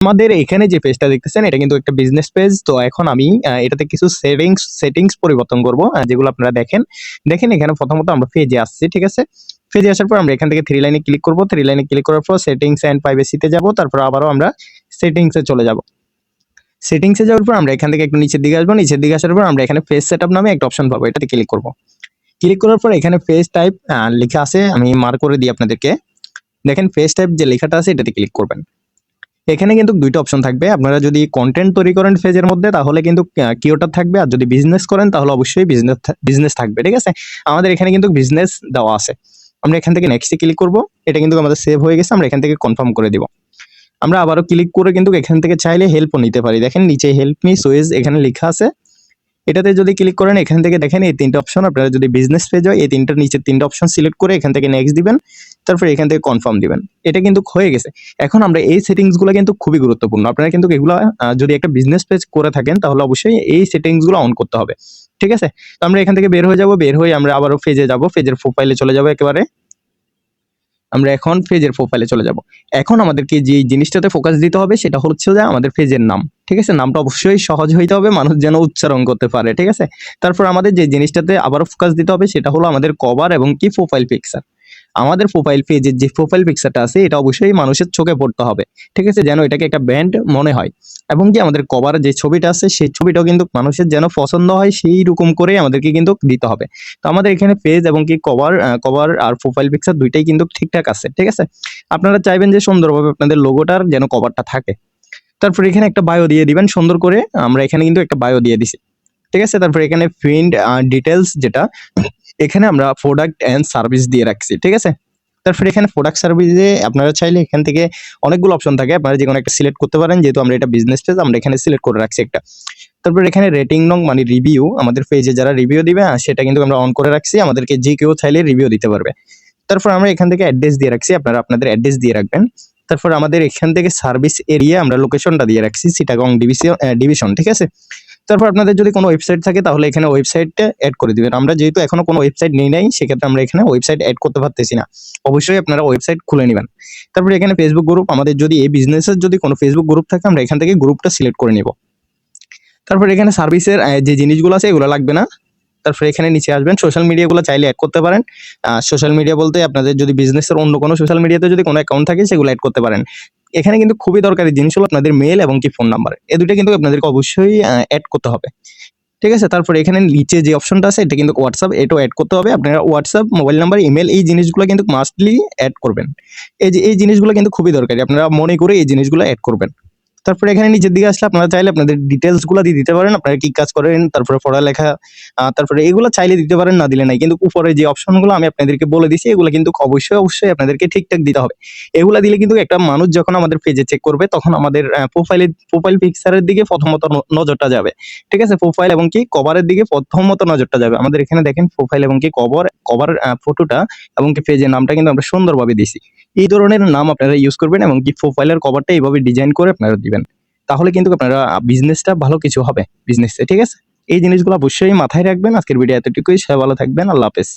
আমাদের এখানে যে পেজটা দেখতেছেন এটা কিন্তু একটা বিজনেস পেজ। তো এখন আমি এটাতে কিছু সেটিংস পরিবর্তন করব, যেগুলো আপনারা দেখেন এখানে প্রথমত আমরা পেজে আসছি, ঠিক আছে। পেজে আসার পর আমরা এখান থেকে থ্রি লাইনে ক্লিক করব। থ্রি লাইনে ক্লিক করার পর সেটিংস এন্ড প্রাইভেসিতে যাব, তারপর আবারও আমরা সেটিংসে চলে যাব। সেটিংসে যাওয়ার পর আমরা এখান থেকে একটু নিচের দিকে আসবো। নিচের দিকে আসার পর আমরা এখানে পেজ সেটআপ নামে একটা অপশন পাবো, এটাতে ক্লিক করব। ক্লিক করার পর এখানে পেজ টাইপ লেখা আছে, আমি মার্ক করে দিই আপনাদেরকে। দেখেন পেজ টাইপ যে লেখাটা আছে এটাতে ক্লিক করবেন। এখানে কিন্তু দুইটা অপশন থাকবে। আপনারা যদি কন্টেন্ট তৈরি করেন পেজের মধ্যে তাহলে কিন্তু কিওয়ার্ড থাকবে, আর যদি বিজনেস করেন তাহলে অবশ্যই বিজনেস থাকবে, ঠিক আছে। আমাদের এখানে কিন্তু বিজনেস দেওয়া আছে। আমরা এখান থেকে নেক্সটে ক্লিক করব। এটা কিন্তু আমাদের সেভ হয়ে গেছে, আমরা এখান থেকে কনফার্ম করে দিব। আমরা আবারও ক্লিক করে কিন্তু এখান থেকে চাইলে হেল্পও নিতে পারি। দেখেন নিচে হেল্প মি সুইজ এখানে লেখা আছে, এটাতে যদি ক্লিক করেন এখান থেকে দেখেন এই তিনটা অপশন। আপনারা যদি বিজনেস পেজ হয় এই তিনটার নিচে তিনটা অপশন সিলেক্ট করে এখান থেকে নেক্সট দিবেন, তারপর এখান থেকে কনফার্ম দিবেন। এটা কিন্তু হয়ে গেছে। এখন আমরা এই সেটিংসগুলো কিন্তু খুবই গুরুত্বপূর্ণ। আপনারা কিন্তু এগুলো যদি একটা বিজনেস পেজ করে থাকেন তাহলে অবশ্যই এই সেটিংসগুলো অন করতে হবে, ঠিক আছে। তো আমরা এখান থেকে বের হয়ে যাব, বের হয়ে আমরা আবারও পেজে যাব, পেজের প্রোফাইলে চলে যাব একেবারে। আমরা এখন পেজের প্রোফাইলে চলে যাব। এখন আমাদেরকে যে জিনিসটাতে ফোকাস দিতে হবে সেটা হচ্ছে যে আমাদের পেজের নাম, ঠিক আছে। নামটা অবশ্যই সহজ হইতে হবে, মানুষ যেন উচ্চারণ করতে পারে, ঠিক আছে। তারপর আমাদের যে জিনিসটাতে আবারও ফোকাস দিতে হবে সেটা হলো আমাদের কভার এবং কি প্রোফাইল পিকচার। আমাদের প্রোফাইল পেজের যে প্রোফাইল পিকচারটা আছে এটা অবশ্যই মানুষের চোখে পড়তে হবে, ঠিক আছে, যেন এটাকে একটা ব্র্যান্ড মনে হয়। এবং কি আমাদের কভার যে ছবিটা আছে সেই ছবিটাও কিন্তু মানুষের যেন পছন্দ হয় সেই রকম করে আমাদেরকে কিন্তু দিতে হবে। তো আমাদের এখানে পেজ এবং কি কভার আর প্রোফাইল পিকচার দুইটাই কিন্তু ঠিকঠাক আছে, ঠিক আছে। আপনারা চাইবেন যে সুন্দরভাবে আপনাদের লোগোটার যেন কভারটা থাকে। তারপর এখানে একটা বায়ো দিয়ে দিবেন সুন্দর করে। আমরা এখানে কিন্তু একটা বায়ো দিয়ে দিছি, ঠিক আছে। তারপর এখানে প্রিন্ট ডিটেলস যেটা, এখানে আমরা প্রোডাক্ট এন্ড সার্ভিস দিয়ে রাখছি, ঠিক আছে। তারপর এখানে প্রোডাক্ট সার্ভিসে আপনারা চাইলে এখান থেকে অনেকগুলো অপশন থাকে, আপনারা যে কোনো একটা সিলেক্ট করতে পারেন। যেহেতু আমরা এটা বিজনেস পেজ আমরা এখানে সিলেক্ট করে রাখছি একটা। তারপর এখানে রেটিং নং মানে রিভিউ, আমাদের পেজে যারা রিভিউ দিবে সেটা কিন্তু আমরা অন করে রাখছি, আমাদেরকে যে কেউ চাইলে রিভিউ দিতে পারবে। তারপর আমরা এখান থেকে অ্যাড্রেস দিয়ে রাখছি, আপনারা আপনাদের অ্যাড্রেস দিয়ে রাখবেন। তারপর আমাদের এখান থেকে সার্ভিস এরিয়া আমরা লোকেশনটা দিয়ে রাখছি চিটাগং ডিভিশন, ঠিক আছে। তারপর আপনাদের যদি কোনো ওয়েবসাইট থাকে তাহলে এখানে ওয়েবসাইটটা অ্যাড করে দিবেন। আমরা যেহেতু এখনো কোনো ওয়েবসাইট নেই নাই সেক্ষেত্রে আমরা এখানে ওয়েবসাইট অ্যাড করতে পারতেছি না, অবশ্যই আপনারা ওয়েবসাইট খুলে নেবেন। তারপর এখানে ফেসবুক গ্রুপ, আমাদের যদি এই বিজনেসের যদি কোনো ফেসবুক গ্রুপ থাকে আমরা এখান থেকে গ্রুপটা সিলেক্ট করে নিব। তারপর এখানে সার্ভিসের যে জিনিসগুলো আছে এগুলো লাগবে না। তারপরে এখানে নিচে আসবেন, সোশ্যাল মিডিয়াগুলো চাইলে অ্যাড করতে পারেন। সোশ্যাল মিডিয়া বলতে আপনাদের যদি বিজনেসের অন্য কোনো সোশ্যাল মিডিয়াতে যদি কোনো অ্যাকাউন্ট থাকে সেগুলো অ্যাড করতে পারেন। এখানে কিন্তু খুবই দরকারি জিনিস হলো আপনাদের মেল এবং কি ফোন নাম্বার, এই দুটো কিন্তু আপনাদেরকে অবশ্যই অ্যাড করতে হবে, ঠিক আছে। তারপরে এখানে নিচে যে অপশনটা আছে এটা কিন্তু হোয়াটসঅ্যাপ, এটাও অ্যাড করতে হবে। আপনারা হোয়াটসঅ্যাপ, মোবাইল নাম্বার, ইমেল এই জিনিসগুলো কিন্তু মাস্টলি অ্যাড করবেন। এই জিনিসগুলো কিন্তু খুবই দরকারি, আপনারা মনে করে এই জিনিসগুলো অ্যাড করবেন। তারপরে এখানে নিচের দিকে আসলে আপনারা চাইলে আপনাদের ডিটেলস গুলো দিয়ে দিতে পারেন, আপনারা কি কাজ করেন, তারপরে পড়ালেখা, তারপরে এগুলো চাইলে দিতে পারেন, না দিলে নাই। কিন্তু উপরে যে অপশনগুলো আমি আপনাদেরকে বলে দিছি এগুলো কিন্তু অবশ্যই আপনাদেরকে ঠিকঠাক দিতে হবে। এগুলা দিলে কিন্তু একটা মানুষ যখন আমাদের পেজে চেক করবে তখন আমাদের প্রোফাইল পিকচারের দিকে প্রথমত নজরটা যাবে, ঠিক আছে। প্রোফাইল এবং কি কভারের দিকে প্রথমত নজরটা যাবে। আমাদের এখানে দেখেন প্রোফাইল এবং কি কভার ফটোটা এবং কি পেজের নামটা কিন্তু আমরা সুন্দরভাবে দিছি। এই ধরনের নাম আপনারা ইউজ করবেন এবং কি প্রোফাইলের কভারটা এইভাবে ডিজাইন করে আপনারা দিবেন, তাহলে কিন্তু আপনারা বিজনেসটা ভালো কিছু হবে বিজনেসে, ঠিক আছে। এই জিনিসগুলো অবশ্যই মাথায় রাখবেন। আজকের ভিডিও এতটুকুই, সবাই ভালো থাকবেন, আল্লাহ হাফেজ।